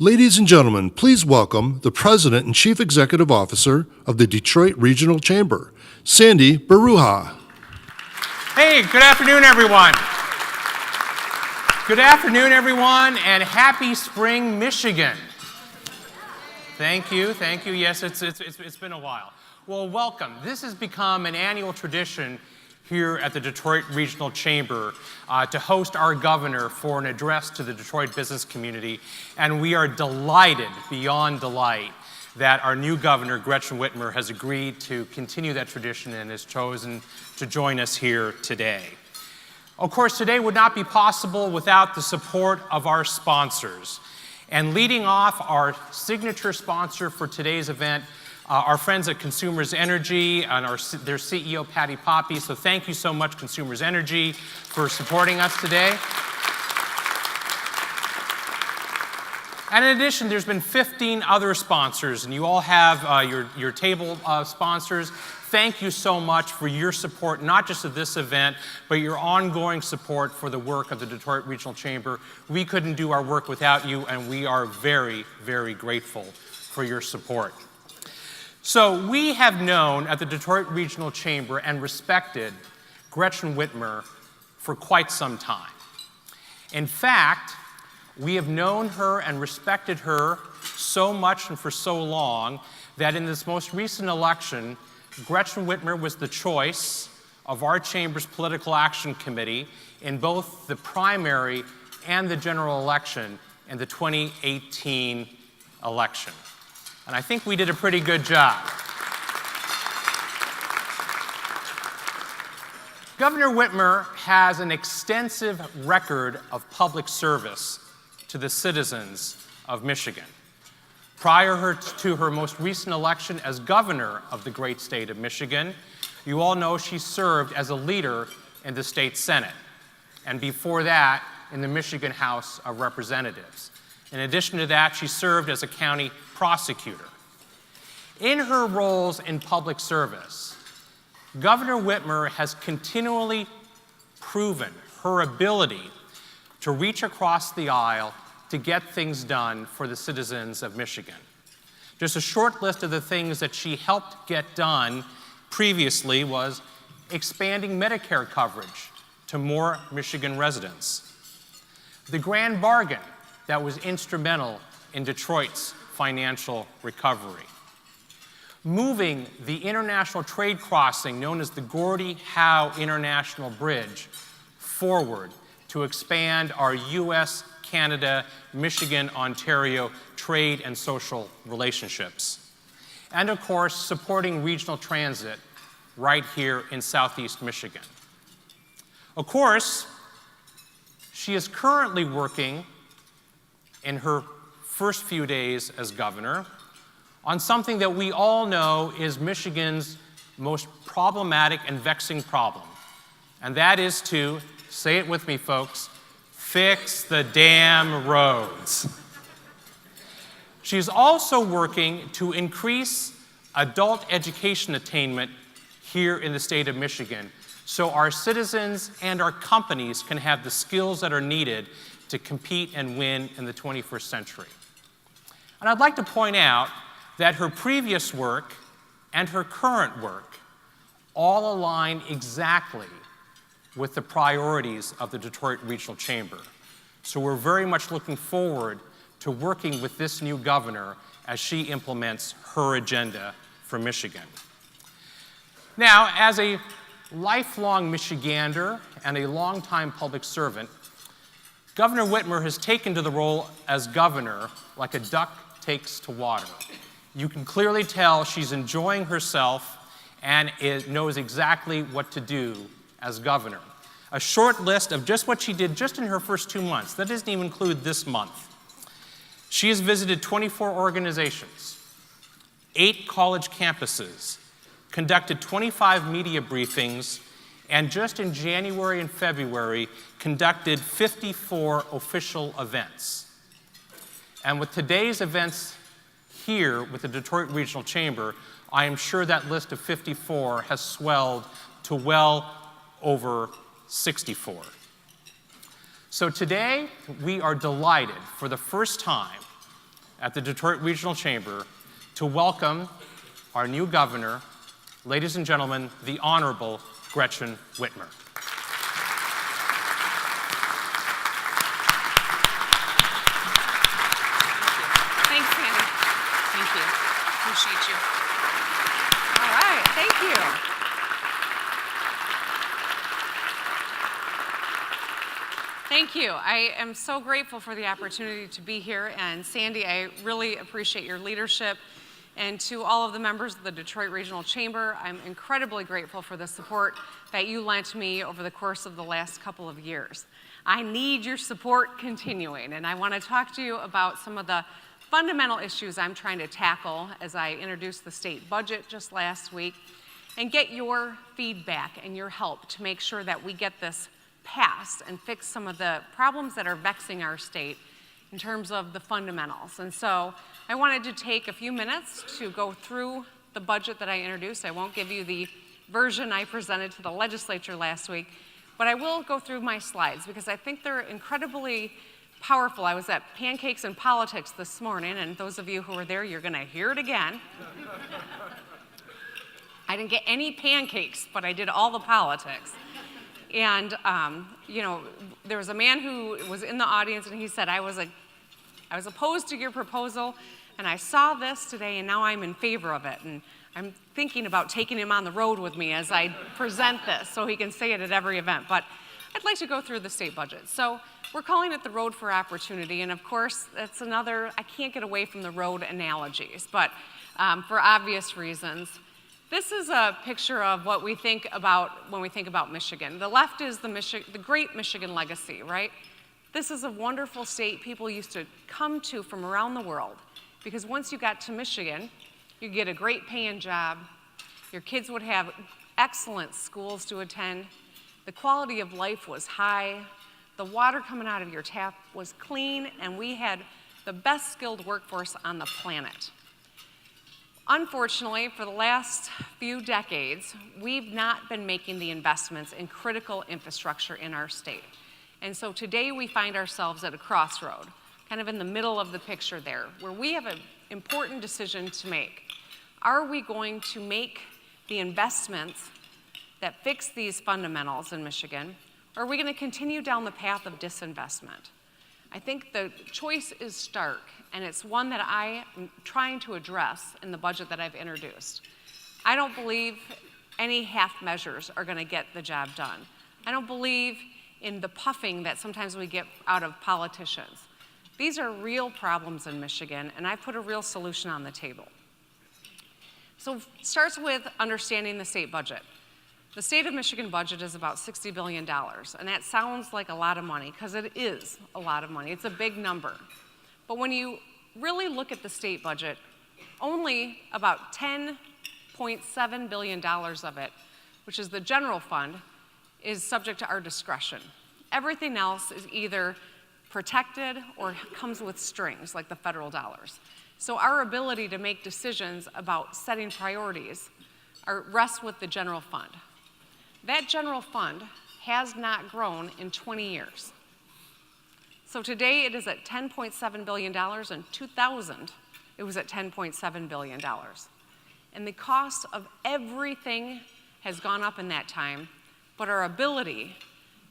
Ladies and gentlemen, please welcome the President and Chief Executive Officer of the Detroit Regional Chamber, Sandy Baruja. Hey, good afternoon, everyone. Good afternoon, everyone, and happy spring, Michigan. Thank you. Yes, it's been a while. Well, welcome. This has become an annual tradition here at the Detroit Regional Chamber to host our governor for an address to the Detroit business community. And we are delighted, beyond delight, that our new governor, Gretchen Whitmer, has agreed to continue that tradition and has chosen to join us here today. Of course, today would not be possible without the support of our sponsors. And leading off, our signature sponsor for today's event, our friends at Consumers Energy and their CEO, Patty Poppe. So thank you so much, Consumers Energy, for supporting us today. And in addition, there's been 15 other sponsors, and you all have your table sponsors. Thank you so much for your support, not just of this event, but your ongoing support for the work of the Detroit Regional Chamber. We couldn't do our work without you, and we are very, very grateful for your support. So we have known at the Detroit Regional Chamber and respected Gretchen Whitmer for quite some time. In fact, we have known her and respected her so much and for so long that in this most recent election, Gretchen Whitmer was the choice of our Chamber's Political Action Committee in both the primary and the general election in the 2018 election. And I think we did a pretty good job. Governor Whitmer has an extensive record of public service to the citizens of Michigan. Prior to her most recent election as governor of the great state of Michigan, you all know she served as a leader in the state Senate, and before that, in the Michigan House of Representatives. In addition to that, she served as a county prosecutor. In her roles in public service, Governor Whitmer has continually proven her ability to reach across the aisle to get things done for the citizens of Michigan. Just a short list of the things that she helped get done previously was expanding Medicare coverage to more Michigan residents, the grand bargain that was instrumental in Detroit's financial recovery, moving the international trade crossing known as the Gordie Howe International Bridge forward to expand our U.S., Canada, Michigan, Ontario trade and social relationships. And of course, supporting regional transit right here in Southeast Michigan. Of course, she is currently working in her first few days as governor on something that we all know is Michigan's most problematic and vexing problem. And that is to, say it with me, folks, fix the damn roads. She's also working to increase adult education attainment here in the state of Michigan so our citizens and our companies can have the skills that are needed to compete and win in the 21st century. And I'd like to point out that her previous work and her current work all align exactly with the priorities of the Detroit Regional Chamber. So we're very much looking forward to working with this new governor as she implements her agenda for Michigan. Now, as a lifelong Michigander and a longtime public servant, Governor Whitmer has taken to the role as governor like a duck takes to water. You can clearly tell she's enjoying herself and knows exactly what to do as governor. A short list of just what she did just in her first 2 months. That doesn't even include this month. She has visited 24 organizations, 8 college campuses, conducted 25 media briefings, and just in January and February, conducted 54 official events. And with today's events here with the Detroit Regional Chamber, I am sure that list of 54 has swelled to well over 64. So today, we are delighted for the first time at the Detroit Regional Chamber to welcome our new governor, ladies and gentlemen, the Honorable Gretchen Whitmer. Thanks, Sandy. Thank you. Appreciate you. All right, thank you. Thank you. I am so grateful for the opportunity to be here. And Sandy, I really appreciate your leadership. And to all of the members of the Detroit Regional Chamber, I'm incredibly grateful for the support that you lent me over the course of the last couple of years. I need your support continuing, and I want to talk to you about some of the fundamental issues I'm trying to tackle as I introduced the state budget just last week, and get your feedback and your help to make sure that we get this passed and fix some of the problems that are vexing our state in terms of the fundamentals. And so I wanted to take a few minutes to go through the budget that I introduced. I won't give you the version I presented to the legislature last week, but I will go through my slides because I think they're incredibly powerful. I was at Pancakes and Politics this morning, and those of you who were there, you're going to hear it again. I didn't get any pancakes, but I did all the politics. And, there was a man who was in the audience, and he said, I was opposed to your proposal, and I saw this today, and now I'm in favor of it. And I'm thinking about taking him on the road with me as I present this so he can say it at every event. But I'd like to go through the state budget. So we're calling it the Road for Opportunity, and of course, that's another, I can't get away from the road analogies, but for obvious reasons. This is a picture of what we think about when we think about Michigan. The left is the great Michigan legacy, right? This is a wonderful state people used to come to from around the world because once you got to Michigan, you get a great paying job, your kids would have excellent schools to attend, the quality of life was high, the water coming out of your tap was clean, and we had the best skilled workforce on the planet. Unfortunately, for the last few decades, we've not been making the investments in critical infrastructure in our state. And so today we find ourselves at a crossroad, kind of in the middle of the picture there, where we have an important decision to make. Are we going to make the investments that fix these fundamentals in Michigan, or are we going to continue down the path of disinvestment? I think the choice is stark, and it's one that I am trying to address in the budget that I've introduced. I don't believe any half measures are going to get the job done. I don't believe in the puffing that sometimes we get out of politicians. These are real problems in Michigan, and I put a real solution on the table. So it starts with understanding the state budget. The state of Michigan budget is about $60 billion, and that sounds like a lot of money, because it is a lot of money. It's a big number. But when you really look at the state budget, only about $10.7 billion of it, which is the general fund, is subject to our discretion. Everything else is either protected or comes with strings, like the federal dollars. So our ability to make decisions about setting priorities rests with the general fund. That general fund has not grown in 20 years. So today it is at $10.7 billion. In 2000, it was at $10.7 billion. And the cost of everything has gone up in that time, but our ability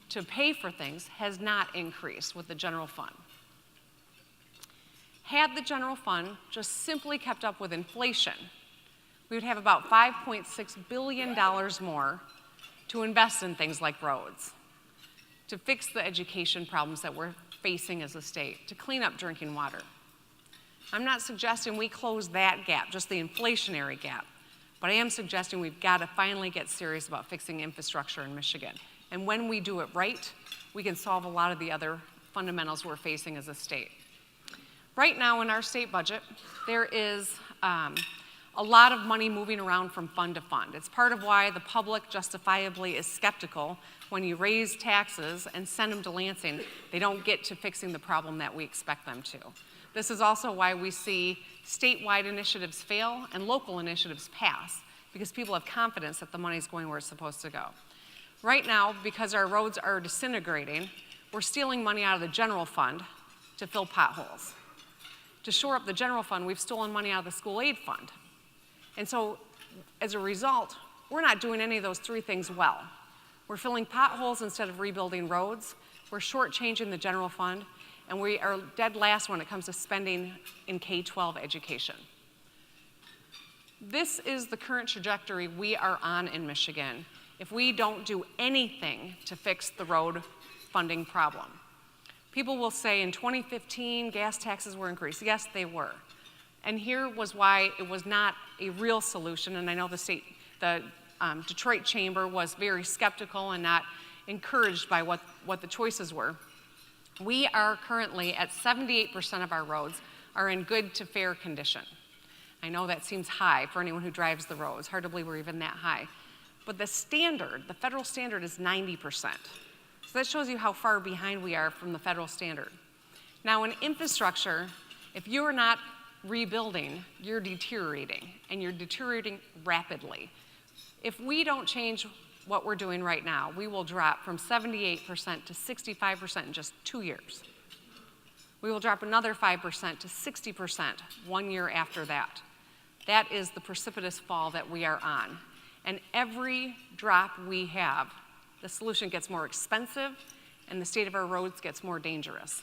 to pay for things has not increased with the general fund. Had the general fund just simply kept up with inflation, we would have about $5.6 billion more to invest in things like roads, to fix the education problems that we're facing as a state, to clean up drinking water. I'm not suggesting we close that gap, just the inflationary gap, but I am suggesting we've got to finally get serious about fixing infrastructure in Michigan. And when we do it right, we can solve a lot of the other fundamentals we're facing as a state. Right now in our state budget, there is a lot of money moving around from fund to fund. It's part of why the public justifiably is skeptical when you raise taxes and send them to Lansing. They don't get to fixing the problem that we expect them to. This is also why we see statewide initiatives fail and local initiatives pass, because people have confidence that the money's going where it's supposed to go. Right now, because our roads are disintegrating, we're stealing money out of the general fund to fill potholes. to shore up the general fund, we've stolen money out of the school aid fund. And so, as a result, we're not doing any of those three things well. We're filling potholes instead of rebuilding roads, we're shortchanging the general fund, and we are dead last when it comes to spending in K-12 education. This is the current trajectory we are on in Michigan if we don't do anything to fix the road funding problem. People will say in 2015, gas taxes were increased. Yes, they were. And here was why it was not a real solution, and I know the Detroit Chamber was very skeptical and not encouraged by what the choices were. We are currently at 78% of our roads are in good to fair condition. I know that seems high for anyone who drives the roads. Hard to believe we're even that high. But the standard, the federal standard is 90%. So that shows you how far behind we are from the federal standard. Now in infrastructure, if you're not rebuilding, you're deteriorating, and you're deteriorating rapidly. If we don't change what we're doing right now, we will drop from 78% to 65% in just 2 years. We will drop another 5% to 60% 1 year after that. That is the precipitous fall that we are on. And every drop we have, the solution gets more expensive and the state of our roads gets more dangerous.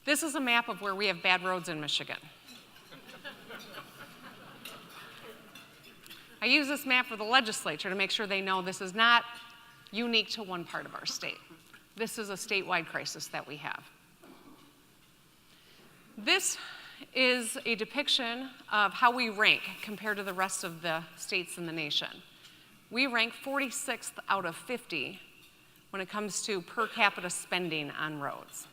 This is a map of where we have bad roads in Michigan. I use this map for the legislature to make sure they know this is not unique to one part of our state. This is a statewide crisis that we have. This is a depiction of how we rank compared to the rest of the states in the nation. We rank 46th out of 50 when it comes to per capita spending on roads.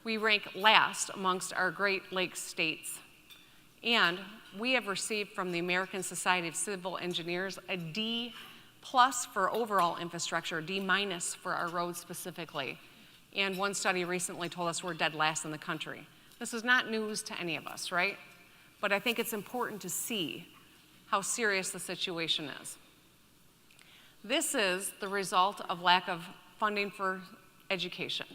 We rank last amongst our Great Lakes states, and we have received from the American Society of Civil Engineers a D+ for overall infrastructure, D- for our roads specifically. And one study recently told us we're dead last in the country. This is not news to any of us, right? But I think it's important to see how serious the situation is. This is the result of lack of funding for education.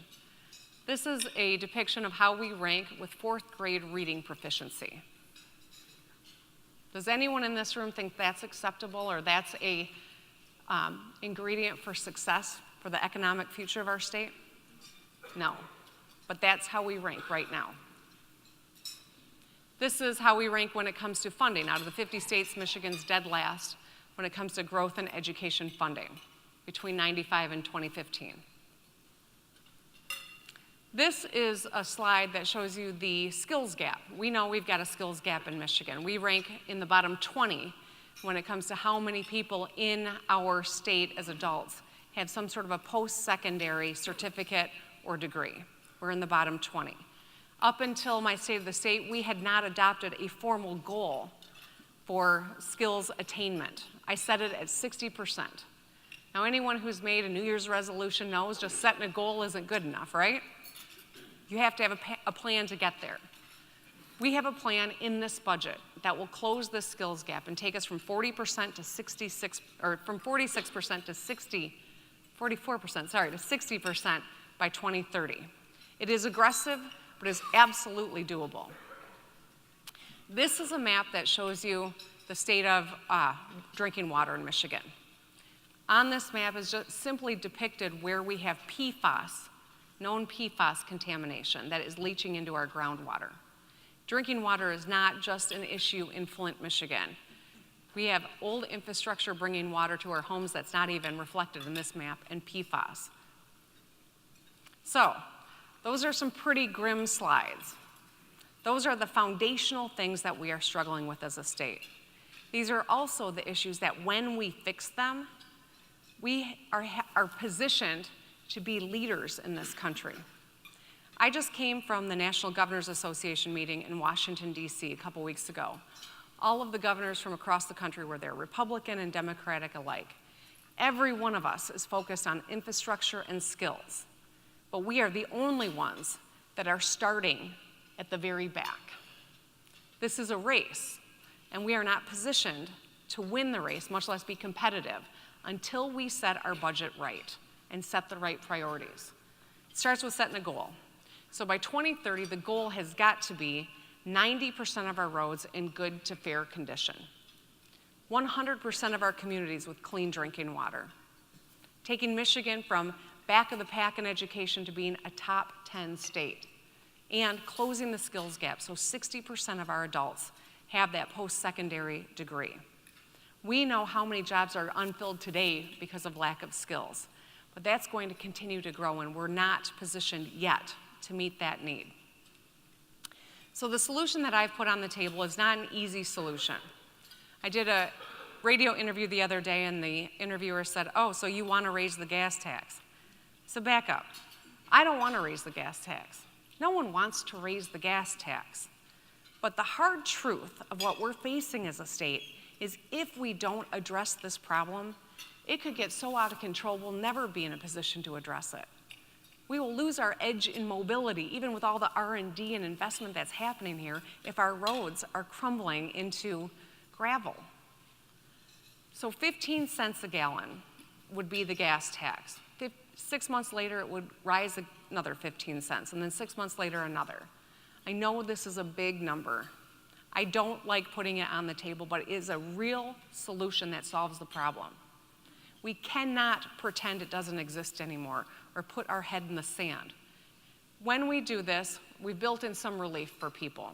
This is a depiction of how we rank with 4th grade reading proficiency. Does anyone in this room think that's acceptable or that's a ingredient for success for the economic future of our state? No, but that's how we rank right now. This is how we rank when it comes to funding. Out of the 50 states, Michigan's dead last when it comes to growth and education funding between 95 and 2015. This is a slide that shows you the skills gap. We know we've got a skills gap in Michigan. We rank in the bottom 20 when it comes to how many people in our state as adults have some sort of a post-secondary certificate or degree. We're in the bottom 20. Up until my State of the State, we had not adopted a formal goal for skills attainment. I set it at 60%. Now, anyone who's made a New Year's resolution knows just setting a goal isn't good enough, right? You have to have a plan to get there. We have a plan in this budget that will close this skills gap and take us from 40% to 66, or from 46% to 44%, to 60% by 2030. It is aggressive, but it is absolutely doable. This is a map that shows you the state of drinking water in Michigan. On this map is just simply depicted where we have PFAS, known PFAS contamination that is leaching into our groundwater. Drinking water is not just an issue in Flint, Michigan. We have old infrastructure bringing water to our homes that's not even reflected in this map, and PFAS. So, those are some pretty grim slides. Those are the foundational things that we are struggling with as a state. These are also the issues that when we fix them, we are positioned to be leaders in this country. I just came from the National Governors Association meeting in Washington, D.C. a couple weeks ago. All of the governors from across the country were there, Republican and Democratic alike. Every one of us is focused on infrastructure and skills, but we are the only ones that are starting at the very back. This is a race, and we are not positioned to win the race, much less be competitive, until we set our budget right and set the right priorities. It starts with setting a goal. So by 2030, the goal has got to be 90% of our roads in good to fair condition, 100% of our communities with clean drinking water, taking Michigan from back of the pack in education to being a top 10 state, and closing the skills gap so 60% of our adults have that post-secondary degree. We know how many jobs are unfilled today because of lack of skills, but that's going to continue to grow, and we're not positioned yet to meet that need. So the solution that I've put on the table is not an easy solution. I did a radio interview the other day, and the interviewer said, "Oh, so you want to raise the gas tax?" So back up. I don't want to raise the gas tax. No one wants to raise the gas tax. But the hard truth of what we're facing as a state is if we don't address this problem, it could get so out of control we'll never be in a position to address it. We will lose our edge in mobility, even with all the R&D and investment that's happening here, if our roads are crumbling into gravel. So 15 cents a gallon would be the gas tax. 6 months later, it would rise another 15 cents, and then 6 months later, another. I know this is a big number. I don't like putting it on the table, but it is a real solution that solves the problem. We cannot pretend it doesn't exist anymore or put our head in the sand. When we do this, we've built in some relief for people.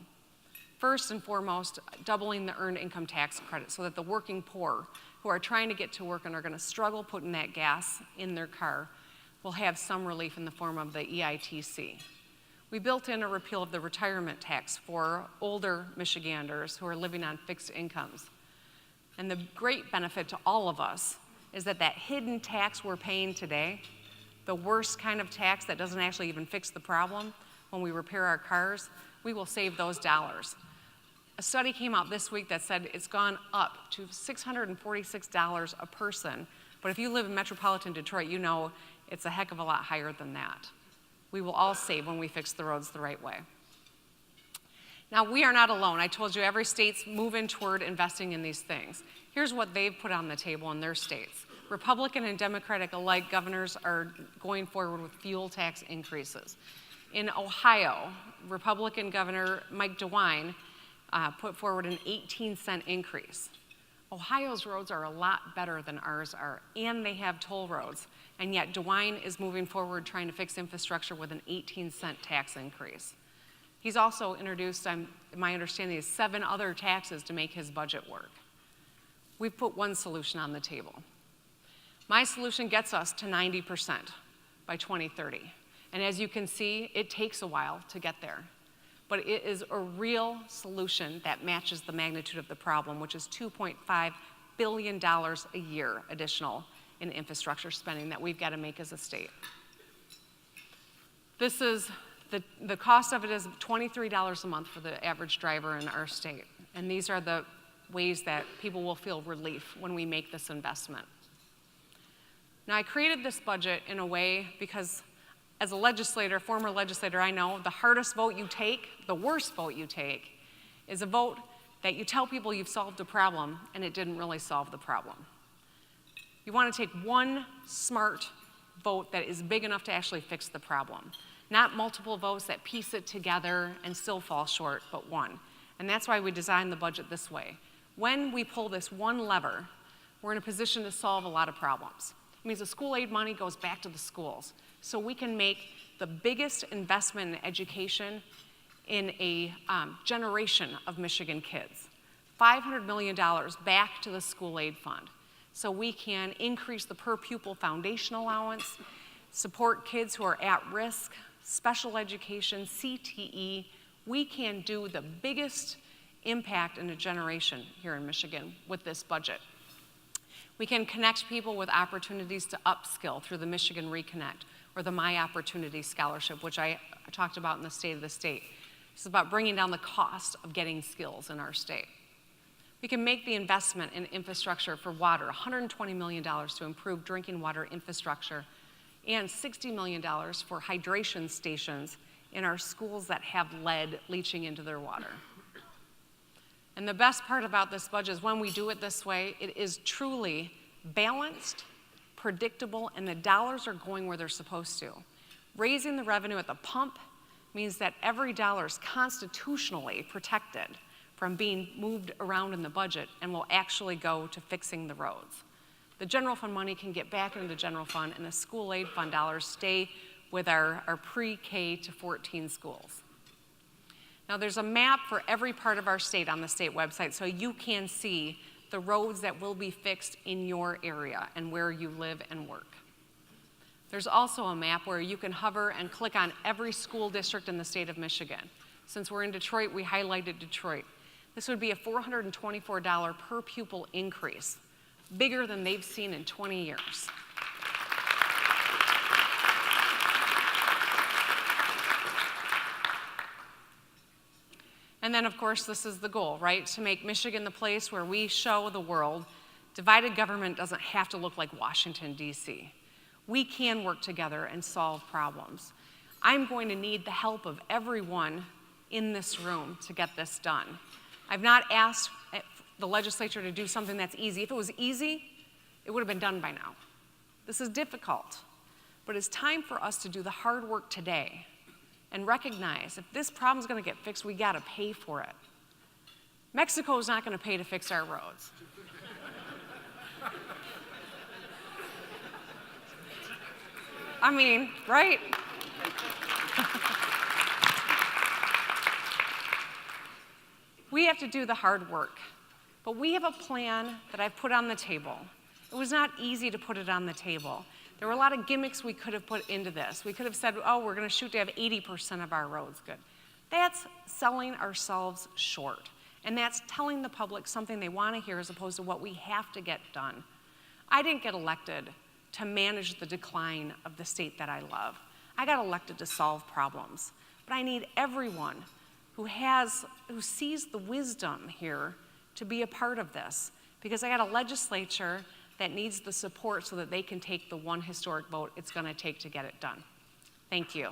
First and foremost, doubling the earned income tax credit so that the working poor who are trying to get to work and are going to struggle putting that gas in their car will have some relief in the form of the EITC. We built in a repeal of the retirement tax for older Michiganders who are living on fixed incomes. And the great benefit to all of us is that that hidden tax we're paying today, the worst kind of tax that doesn't actually even fix the problem when we repair our cars, we will save those dollars. A study came out this week that said it's gone up to $646 a person, but if you live in metropolitan Detroit, you know it's a heck of a lot higher than that. We will all save when we fix the roads the right way. Now, we are not alone. I told you every state's moving toward investing in these things. Here's what they've put on the table in their states. Republican and Democratic alike governors are going forward with fuel tax increases. In Ohio, Republican Governor Mike DeWine put forward an 18-cent increase. Ohio's roads are a lot better than ours are, and they have toll roads. And yet DeWine is moving forward trying to fix infrastructure with an 18-cent tax increase. He's also introduced, my understanding is 7 other taxes to make his budget work. We've put one solution on the table. My solution gets us to 90% by 2030. And as you can see, it takes a while to get there. But it is a real solution that matches the magnitude of the problem, which is $2.5 billion a year additional in infrastructure spending that we've got to make as a state. This is, the cost of it is $23 a month for the average driver in our state. And these are the ways that people will feel relief when we make this investment. Now, I created this budget in a way because as a legislator, former legislator, I know the hardest vote you take, the worst vote you take, is a vote that you tell people you've solved a problem and it didn't really solve the problem. You want to take one smart vote that is big enough to actually fix the problem, not multiple votes that piece it together and still fall short, but one. And that's why we designed the budget this way. When we pull this one lever, we're in a position to solve a lot of problems. It means the school aid money goes back to the schools, so we can make the biggest investment in education in a generation of Michigan kids. $500 million back to the school aid fund, so we can increase the per pupil foundation allowance, support kids who are at risk, special education, CTE. We can do the biggest impact in a generation here in Michigan with this budget. We can connect people with opportunities to upskill through the Michigan Reconnect or the My Opportunity Scholarship, which I talked about in the State of the State. It's about bringing down the cost of getting skills in our state. We can make the investment in infrastructure for water, $120 million to improve drinking water infrastructure, and $60 million for hydration stations in our schools that have lead leaching into their water. And the best part about this budget is when we do it this way, it is truly balanced, predictable, and the dollars are going where they're supposed to. Raising the revenue at the pump means that every dollar is constitutionally protected from being moved around in the budget and will actually go to fixing the roads. The general fund money can get back into the general fund, and the school aid fund dollars stay with our pre-K to 14 schools. Now, there's a map for every part of our state on the state website, so you can see the roads that will be fixed in your area and where you live and work. There's also a map where you can hover and click on every school district in the state of Michigan. Since we're in Detroit, we highlighted Detroit. This would be a $424 per pupil increase, bigger than they've seen in 20 years. And then, of course, this is the goal, right? To make Michigan the place where we show the world divided government doesn't have to look like Washington, D.C. We can work together and solve problems. I'm going to need the help of everyone in this room to get this done. I've not asked the legislature to do something that's easy. If it was easy, it would have been done by now. This is difficult, but it's time for us to do the hard work today and recognize if this problem's going to get fixed, we got to pay for it. Mexico is not going to pay to fix our roads. I mean, right? We have to do the hard work, but we have a plan that I've put on the table. It was not easy to put it on the table. There were a lot of gimmicks we could have put into this. We could have said, oh, we're going to shoot to have 80% of our roads good. That's selling ourselves short, and that's telling the public something they want to hear as opposed to what we have to get done. I didn't get elected to manage the decline of the state that I love. I got elected to solve problems, but I need everyone who sees the wisdom here to be a part of this, because I got a legislature that needs the support so that they can take the one historic vote it's going to take to get it done. Thank you.